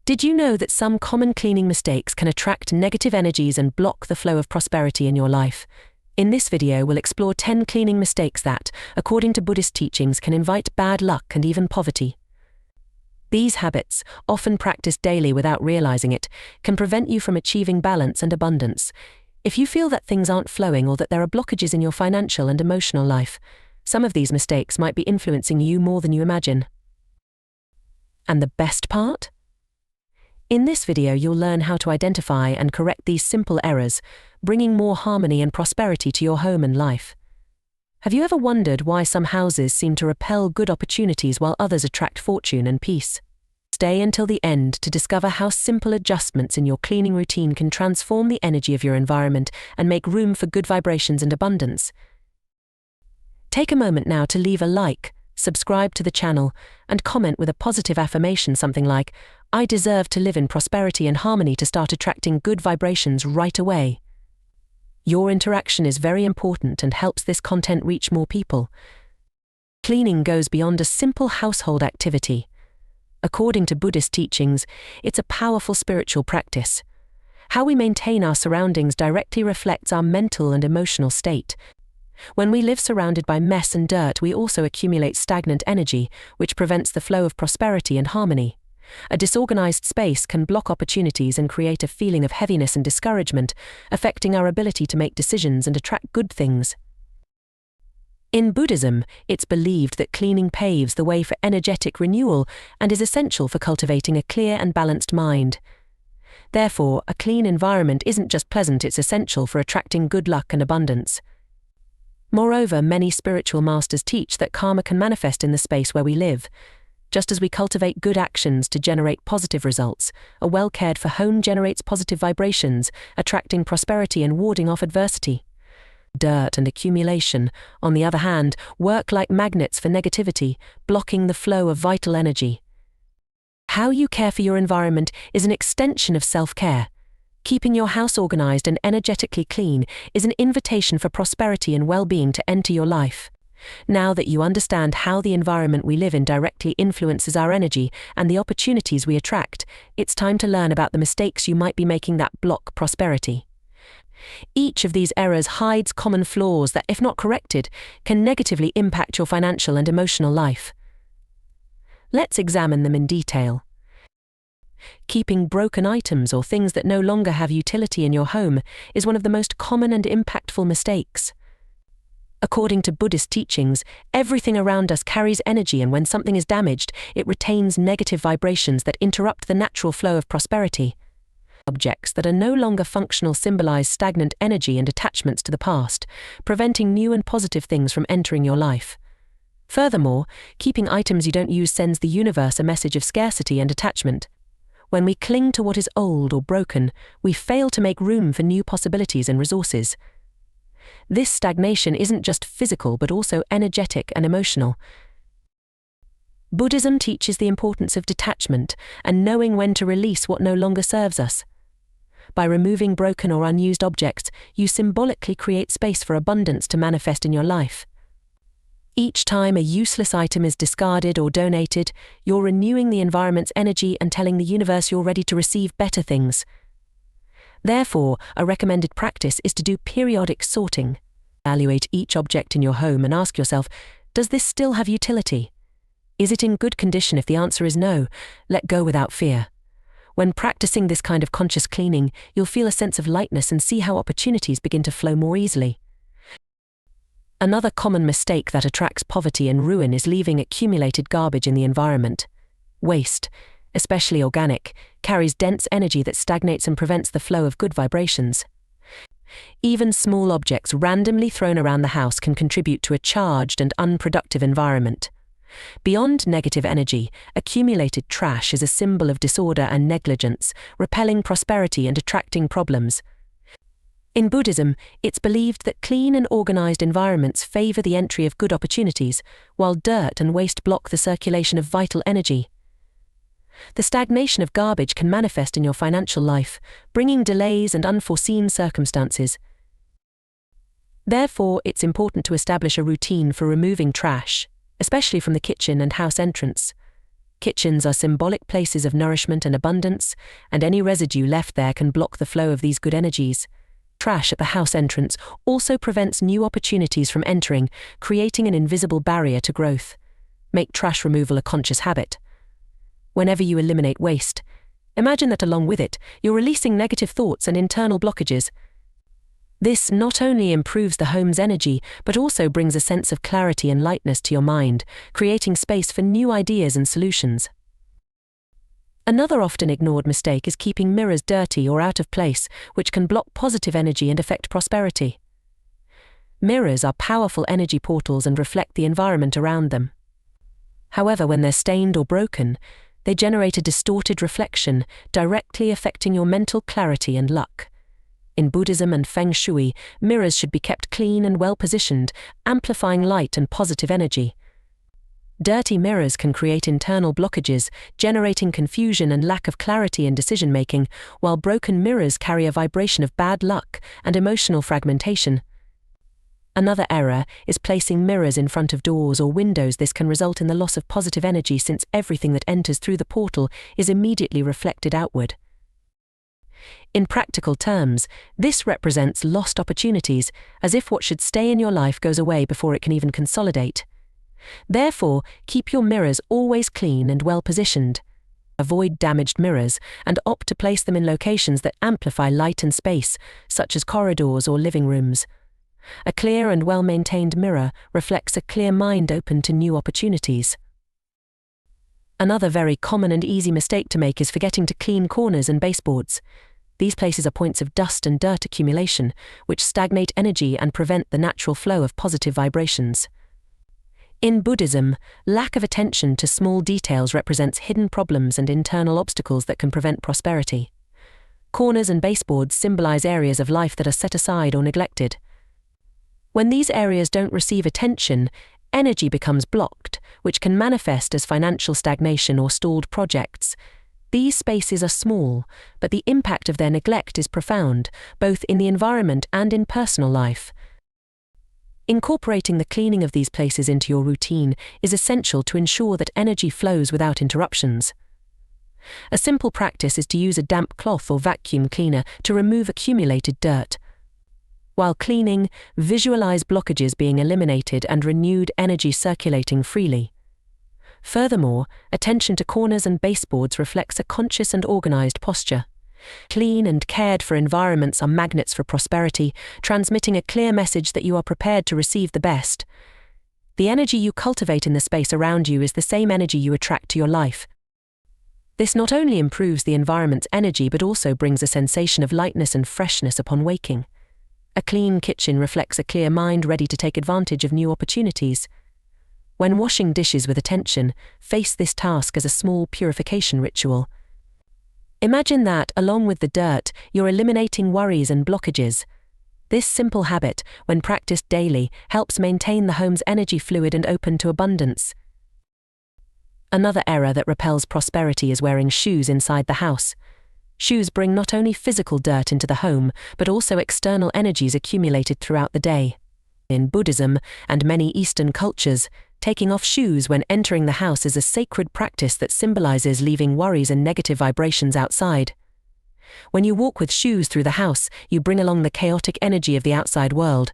Did you know that some common cleaning mistakes can attract negative energies and block the flow of prosperity in your life? In this video, we'll explore 10 cleaning mistakes that, according to Buddhist teachings, can invite bad luck and even poverty. These habits, often practiced daily without realizing it, can prevent you from achieving balance and abundance. If you feel that things aren't flowing or that there are blockages in your financial and emotional life, some of these mistakes might be influencing you more than you imagine. And the best part? In this video, you'll learn how to identify and correct these simple errors, bringing more harmony and prosperity to your home and life. Have you ever wondered why some houses seem to repel good opportunities while others attract fortune and peace? Stay until the end to discover how simple adjustments in your cleaning routine can transform the energy of your environment and make room for good vibrations and abundance. Take a moment now to leave a like, subscribe to the channel, and comment with a positive affirmation, something like, "I deserve to live in prosperity and harmony," to start attracting good vibrations right away. Your interaction is very important and helps this content reach more people. Cleaning goes beyond a simple household activity. According to Buddhist teachings, it's a powerful spiritual practice. How we maintain our surroundings directly reflects our mental and emotional state. When we live surrounded by mess and dirt, we also accumulate stagnant energy, which prevents the flow of prosperity and harmony. A disorganized space can block opportunities and create a feeling of heaviness and discouragement, affecting our ability to make decisions and attract good things. In Buddhism, it's believed that cleaning paves the way for energetic renewal and is essential for cultivating a clear and balanced mind. Therefore, a clean environment isn't just pleasant, it's essential for attracting good luck and abundance. Moreover, many spiritual masters teach that karma can manifest in the space where we live. Just as we cultivate good actions to generate positive results, a well-cared-for home generates positive vibrations, attracting prosperity and warding off adversity. Dirt and accumulation, on the other hand, work like magnets for negativity, blocking the flow of vital energy. How you care for your environment is an extension of self-care. Keeping your house organized and energetically clean is an invitation for prosperity and well-being to enter your life. Now that you understand how the environment we live in directly influences our energy and the opportunities we attract, it's time to learn about the mistakes you might be making that block prosperity. Each of these errors hides common flaws that, if not corrected, can negatively impact your financial and emotional life. Let's examine them in detail. Keeping broken items or things that no longer have utility in your home is one of the most common and impactful mistakes. According to Buddhist teachings, everything around us carries energy, and when something is damaged, it retains negative vibrations that interrupt the natural flow of prosperity. Objects that are no longer functional symbolize stagnant energy and attachments to the past, preventing new and positive things from entering your life. Furthermore, keeping items you don't use sends the universe a message of scarcity and attachment. When we cling to what is old or broken, we fail to make room for new possibilities and resources. This stagnation isn't just physical but also energetic and emotional. Buddhism teaches the importance of detachment and knowing when to release what no longer serves us. By removing broken or unused objects, you symbolically create space for abundance to manifest in your life. Each time a useless item is discarded or donated, you're renewing the environment's energy and telling the universe you're ready to receive better things. Therefore, a recommended practice is to do periodic sorting. Evaluate each object in your home and ask yourself, does this still have utility? Is it in good condition? If the answer is no, let go without fear. When practicing this kind of conscious cleaning, you'll feel a sense of lightness and see how opportunities begin to flow more easily. Another common mistake that attracts poverty and ruin is leaving accumulated garbage in the environment. Waste, especially organic, carries dense energy that stagnates and prevents the flow of good vibrations. Even small objects randomly thrown around the house can contribute to a charged and unproductive environment. Beyond negative energy, accumulated trash is a symbol of disorder and negligence, repelling prosperity and attracting problems. In Buddhism, it's believed that clean and organized environments favor the entry of good opportunities, while dirt and waste block the circulation of vital energy. The stagnation of garbage can manifest in your financial life, bringing delays and unforeseen circumstances. Therefore, it's important to establish a routine for removing trash, especially from the kitchen and house entrance. Kitchens are symbolic places of nourishment and abundance, and any residue left there can block the flow of these good energies. Trash at the house entrance also prevents new opportunities from entering, creating an invisible barrier to growth. Make trash removal a conscious habit. Whenever you eliminate waste, imagine that along with it, you're releasing negative thoughts and internal blockages. This not only improves the home's energy, but also brings a sense of clarity and lightness to your mind, creating space for new ideas and solutions. Another often ignored mistake is keeping mirrors dirty or out of place, which can block positive energy and affect prosperity. Mirrors are powerful energy portals and reflect the environment around them. However, when they're stained or broken, they generate a distorted reflection, directly affecting your mental clarity and luck. In Buddhism and Feng Shui, mirrors should be kept clean and well-positioned, amplifying light and positive energy. Dirty mirrors can create internal blockages, generating confusion and lack of clarity in decision-making, while broken mirrors carry a vibration of bad luck and emotional fragmentation. Another error is placing mirrors in front of doors or windows. This can result in the loss of positive energy since everything that enters through the portal is immediately reflected outward. In practical terms, this represents lost opportunities, as if what should stay in your life goes away before it can even consolidate. Therefore, keep your mirrors always clean and well-positioned. Avoid damaged mirrors and opt to place them in locations that amplify light and space, such as corridors or living rooms. A clear and well-maintained mirror reflects a clear mind open to new opportunities. Another very common and easy mistake to make is forgetting to clean corners and baseboards. These places are points of dust and dirt accumulation, which stagnate energy and prevent the natural flow of positive vibrations. In Buddhism, lack of attention to small details represents hidden problems and internal obstacles that can prevent prosperity. Corners and baseboards symbolize areas of life that are set aside or neglected. When these areas don't receive attention, energy becomes blocked, which can manifest as financial stagnation or stalled projects. These spaces are small, but the impact of their neglect is profound, both in the environment and in personal life. Incorporating the cleaning of these places into your routine is essential to ensure that energy flows without interruptions. A simple practice is to use a damp cloth or vacuum cleaner to remove accumulated dirt. While cleaning, visualize blockages being eliminated and renewed energy circulating freely. Furthermore, attention to corners and baseboards reflects a conscious and organized posture. Clean and cared for environments are magnets for prosperity, transmitting a clear message that you are prepared to receive the best. The energy you cultivate in the space around you is the same energy you attract to your life. This not only improves the environment's energy but also brings a sensation of lightness and freshness upon waking. A clean kitchen reflects a clear mind ready to take advantage of new opportunities. When washing dishes with attention, face this task as a small purification ritual. Imagine that, along with the dirt, you're eliminating worries and blockages. This simple habit, when practiced daily, helps maintain the home's energy fluid and open to abundance. Another error that repels prosperity is wearing shoes inside the house. Shoes bring not only physical dirt into the home, but also external energies accumulated throughout the day. In Buddhism and many Eastern cultures, taking off shoes when entering the house is a sacred practice that symbolizes leaving worries and negative vibrations outside. When you walk with shoes through the house, you bring along the chaotic energy of the outside world.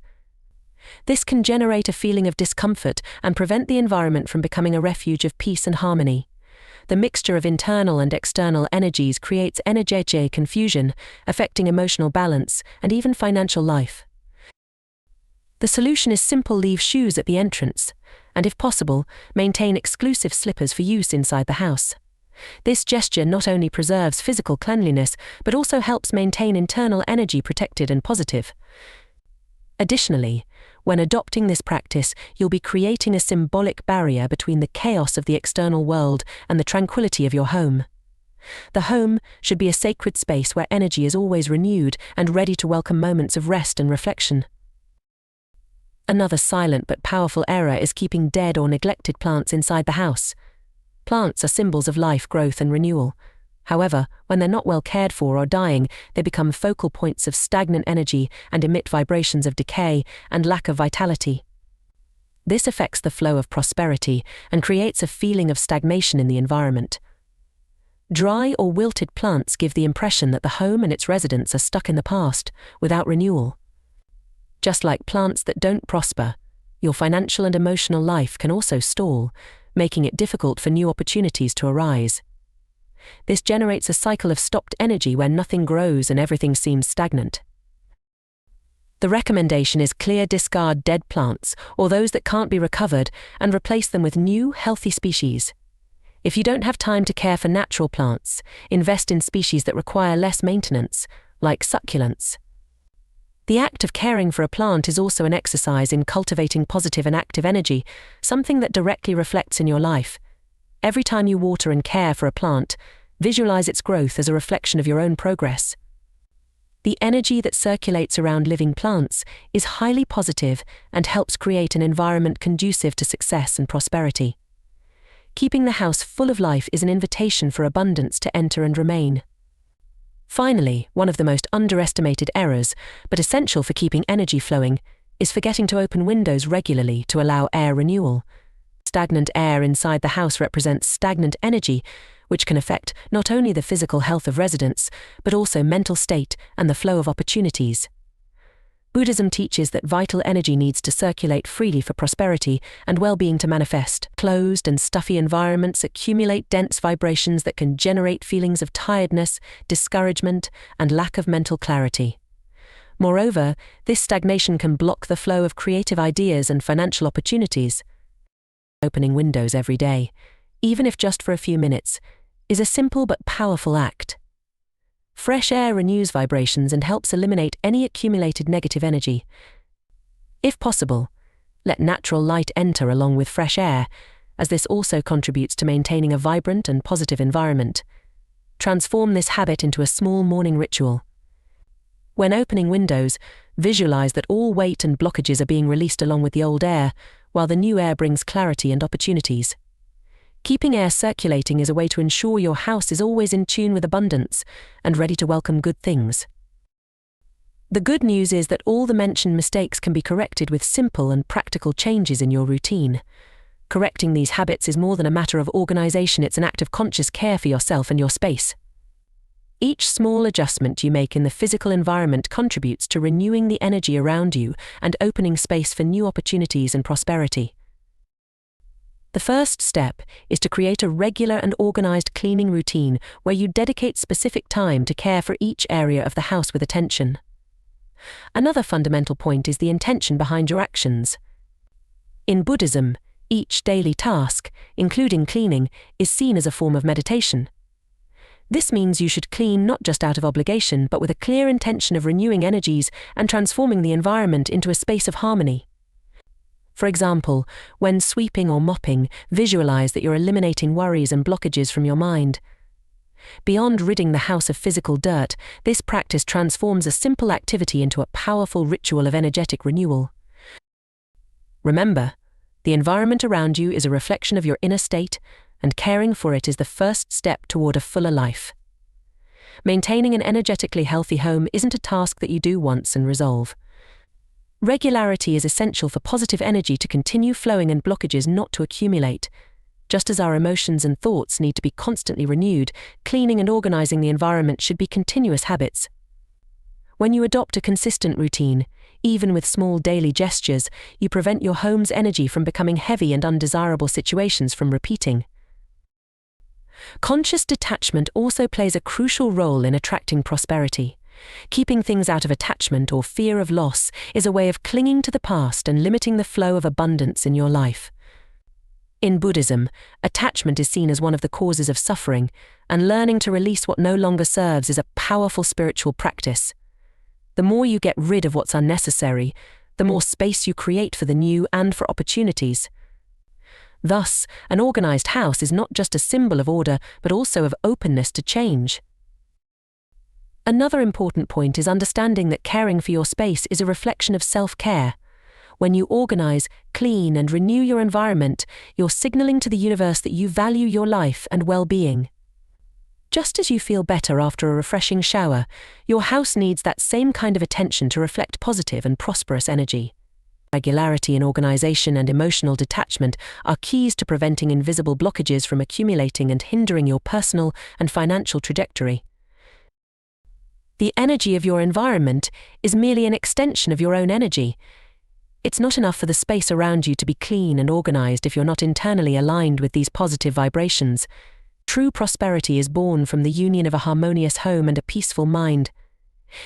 This can generate a feeling of discomfort and prevent the environment from becoming a refuge of peace and harmony. The mixture of internal and external energies creates energetic confusion, affecting emotional balance and even financial life. The solution is simple: leave shoes at the entrance, and if possible, maintain exclusive slippers for use inside the house. This gesture not only preserves physical cleanliness, but also helps maintain internal energy protected and positive. Additionally, when adopting this practice, you'll be creating a symbolic barrier between the chaos of the external world and the tranquility of your home. The home should be a sacred space where energy is always renewed and ready to welcome moments of rest and reflection. Another silent but powerful error is keeping dead or neglected plants inside the house. Plants are symbols of life, growth, and renewal. However, when they're not well cared for or dying, they become focal points of stagnant energy and emit vibrations of decay and lack of vitality. This affects the flow of prosperity and creates a feeling of stagnation in the environment. Dry or wilted plants give the impression that the home and its residents are stuck in the past, without renewal. Just like plants that don't prosper, your financial and emotional life can also stall, making it difficult for new opportunities to arise. This generates a cycle of stopped energy where nothing grows and everything seems stagnant. The recommendation is clear discard dead plants or those that can't be recovered and replace them with new, healthy species. If you don't have time to care for natural plants, invest in species that require less maintenance, like succulents. The act of caring for a plant is also an exercise in cultivating positive and active energy, something that directly reflects in your life. Every time you water and care for a plant, visualize its growth as a reflection of your own progress. The energy that circulates around living plants is highly positive and helps create an environment conducive to success and prosperity. Keeping the house full of life is an invitation for abundance to enter and remain. Finally, one of the most underestimated errors, but essential for keeping energy flowing, is forgetting to open windows regularly to allow air renewal. Stagnant air inside the house represents stagnant energy, which can affect not only the physical health of residents, but also mental state and the flow of opportunities. Buddhism teaches that vital energy needs to circulate freely for prosperity and well-being to manifest. Closed and stuffy environments accumulate dense vibrations that can generate feelings of tiredness, discouragement, and lack of mental clarity. Moreover, this stagnation can block the flow of creative ideas and financial opportunities. Opening windows every day, even if just for a few minutes, is a simple but powerful act. Fresh air renews vibrations and helps eliminate any accumulated negative energy. If possible, let natural light enter along with fresh air, as this also contributes to maintaining a vibrant and positive environment. Transform this habit into a small morning ritual. When opening windows, visualize that all weight and blockages are being released along with the old air, while the new air brings clarity and opportunities. Keeping air circulating is a way to ensure your house is always in tune with abundance and ready to welcome good things. The good news is that all the mentioned mistakes can be corrected with simple and practical changes in your routine. Correcting these habits is more than a matter of organization, it's an act of conscious care for yourself and your space. Each small adjustment you make in the physical environment contributes to renewing the energy around you and opening space for new opportunities and prosperity. The first step is to create a regular and organized cleaning routine where you dedicate specific time to care for each area of the house with attention. Another fundamental point is the intention behind your actions. In Buddhism, each daily task, including cleaning, is seen as a form of meditation. This means you should clean not just out of obligation, but with a clear intention of renewing energies and transforming the environment into a space of harmony. For example, when sweeping or mopping, visualize that you're eliminating worries and blockages from your mind. Beyond ridding the house of physical dirt, this practice transforms a simple activity into a powerful ritual of energetic renewal. Remember, the environment around you is a reflection of your inner state, and caring for it is the first step toward a fuller life. Maintaining an energetically healthy home isn't a task that you do once and resolve. Regularity is essential for positive energy to continue flowing and blockages not to accumulate. Just as our emotions and thoughts need to be constantly renewed, cleaning and organizing the environment should be continuous habits. When you adopt a consistent routine, even with small daily gestures, you prevent your home's energy from becoming heavy and undesirable situations from repeating. Conscious detachment also plays a crucial role in attracting prosperity. Keeping things out of attachment or fear of loss is a way of clinging to the past and limiting the flow of abundance in your life. In Buddhism, attachment is seen as one of the causes of suffering, and learning to release what no longer serves is a powerful spiritual practice. The more you get rid of what's unnecessary, the more space you create for the new and for opportunities. Thus, an organized house is not just a symbol of order, but also of openness to change. Another important point is understanding that caring for your space is a reflection of self-care. When you organize, clean, and renew your environment, you're signaling to the universe that you value your life and well-being. Just as you feel better after a refreshing shower, your house needs that same kind of attention to reflect positive and prosperous energy. Regularity in organization and emotional detachment are keys to preventing invisible blockages from accumulating and hindering your personal and financial trajectory. The energy of your environment is merely an extension of your own energy. It's not enough for the space around you to be clean and organized if you're not internally aligned with these positive vibrations. True prosperity is born from the union of a harmonious home and a peaceful mind.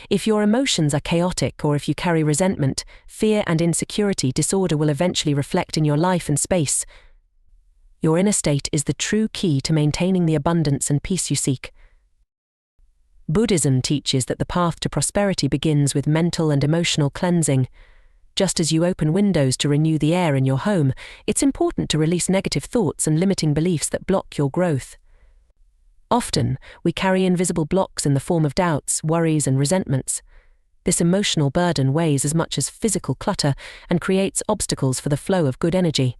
If your emotions are chaotic, or if you carry resentment, fear and insecurity, disorder will eventually reflect in your life and space. Your inner state is the true key to maintaining the abundance and peace you seek. Buddhism teaches that the path to prosperity begins with mental and emotional cleansing. Just as you open windows to renew the air in your home, it's important to release negative thoughts and limiting beliefs that block your growth. Often, we carry invisible blocks in the form of doubts, worries, and resentments. This emotional burden weighs as much as physical clutter and creates obstacles for the flow of good energy.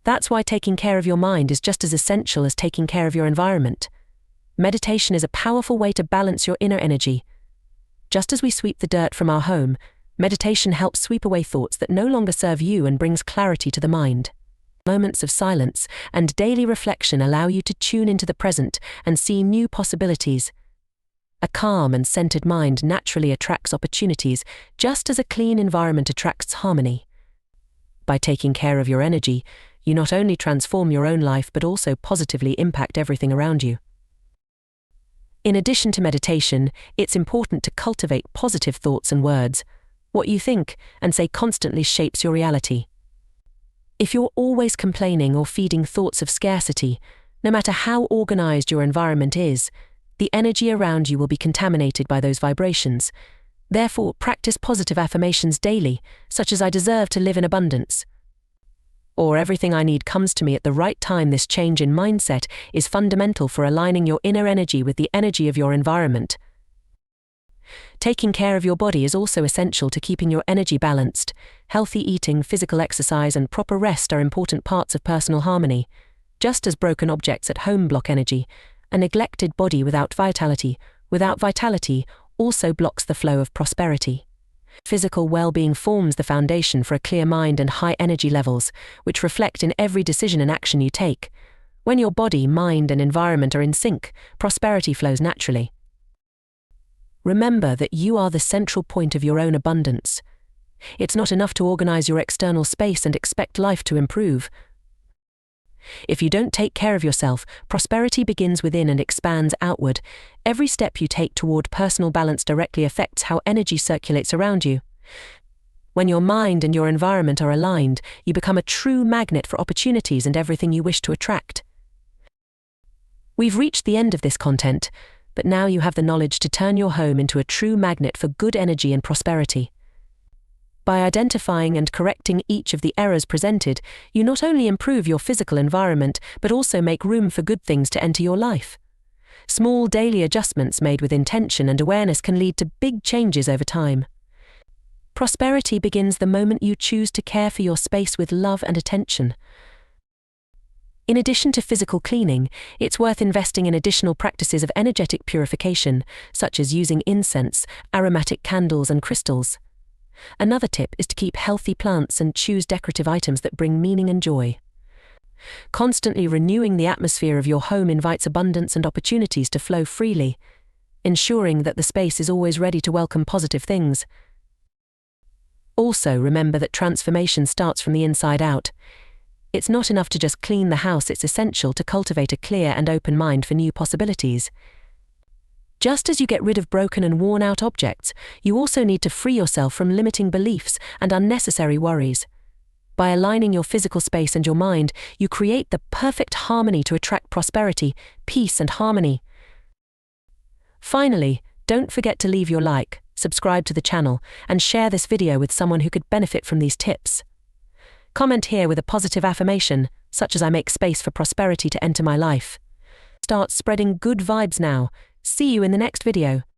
That's why taking care of your mind is just as essential as taking care of your environment. Meditation is a powerful way to balance your inner energy. Just as we sweep the dirt from our home, meditation helps sweep away thoughts that no longer serve you and brings clarity to the mind. Moments of silence and daily reflection allow you to tune into the present and see new possibilities. A calm and centered mind naturally attracts opportunities, just as a clean environment attracts harmony. By taking care of your energy, you not only transform your own life but also positively impact everything around you. In addition to meditation, it's important to cultivate positive thoughts and words. What you think and say constantly shapes your reality. If you're always complaining or feeding thoughts of scarcity, no matter how organized your environment is, the energy around you will be contaminated by those vibrations. Therefore, practice positive affirmations daily, such as "I deserve to live in abundance," or "Everything I need comes to me at the right time." This change in mindset is fundamental for aligning your inner energy with the energy of your environment. Taking care of your body is also essential to keeping your energy balanced. Healthy eating, physical exercise, and proper rest are important parts of personal harmony. Just as broken objects at home block energy, a neglected body without vitality also blocks the flow of prosperity. Physical well-being forms the foundation for a clear mind and high energy levels, which reflect in every decision and action you take. When your body, mind, and environment are in sync, prosperity flows naturally. Remember that you are the central point of your own abundance. It's not enough to organize your external space and expect life to improve. If you don't take care of yourself, prosperity begins within and expands outward. Every step you take toward personal balance directly affects how energy circulates around you. When your mind and your environment are aligned, you become a true magnet for opportunities and everything you wish to attract. We've reached the end of this content, but now you have the knowledge to turn your home into a true magnet for good energy and prosperity. By identifying and correcting each of the errors presented, you not only improve your physical environment, but also make room for good things to enter your life. Small daily adjustments made with intention and awareness can lead to big changes over time. Prosperity begins the moment you choose to care for your space with love and attention. In addition to physical cleaning, it's worth investing in additional practices of energetic purification, such as using incense, aromatic candles, and crystals. Another tip is to keep healthy plants and choose decorative items that bring meaning and joy. Constantly renewing the atmosphere of your home invites abundance and opportunities to flow freely, ensuring that the space is always ready to welcome positive things. Also, remember that transformation starts from the inside out. It's not enough to just clean the house, it's essential to cultivate a clear and open mind for new possibilities. Just as you get rid of broken and worn-out objects, you also need to free yourself from limiting beliefs and unnecessary worries. By aligning your physical space and your mind, you create the perfect harmony to attract prosperity, peace, and harmony. Finally, don't forget to leave your like, subscribe to the channel, and share this video with someone who could benefit from these tips. Comment here with a positive affirmation, such as "I make space for prosperity to enter my life." Start spreading good vibes now. See you in the next video.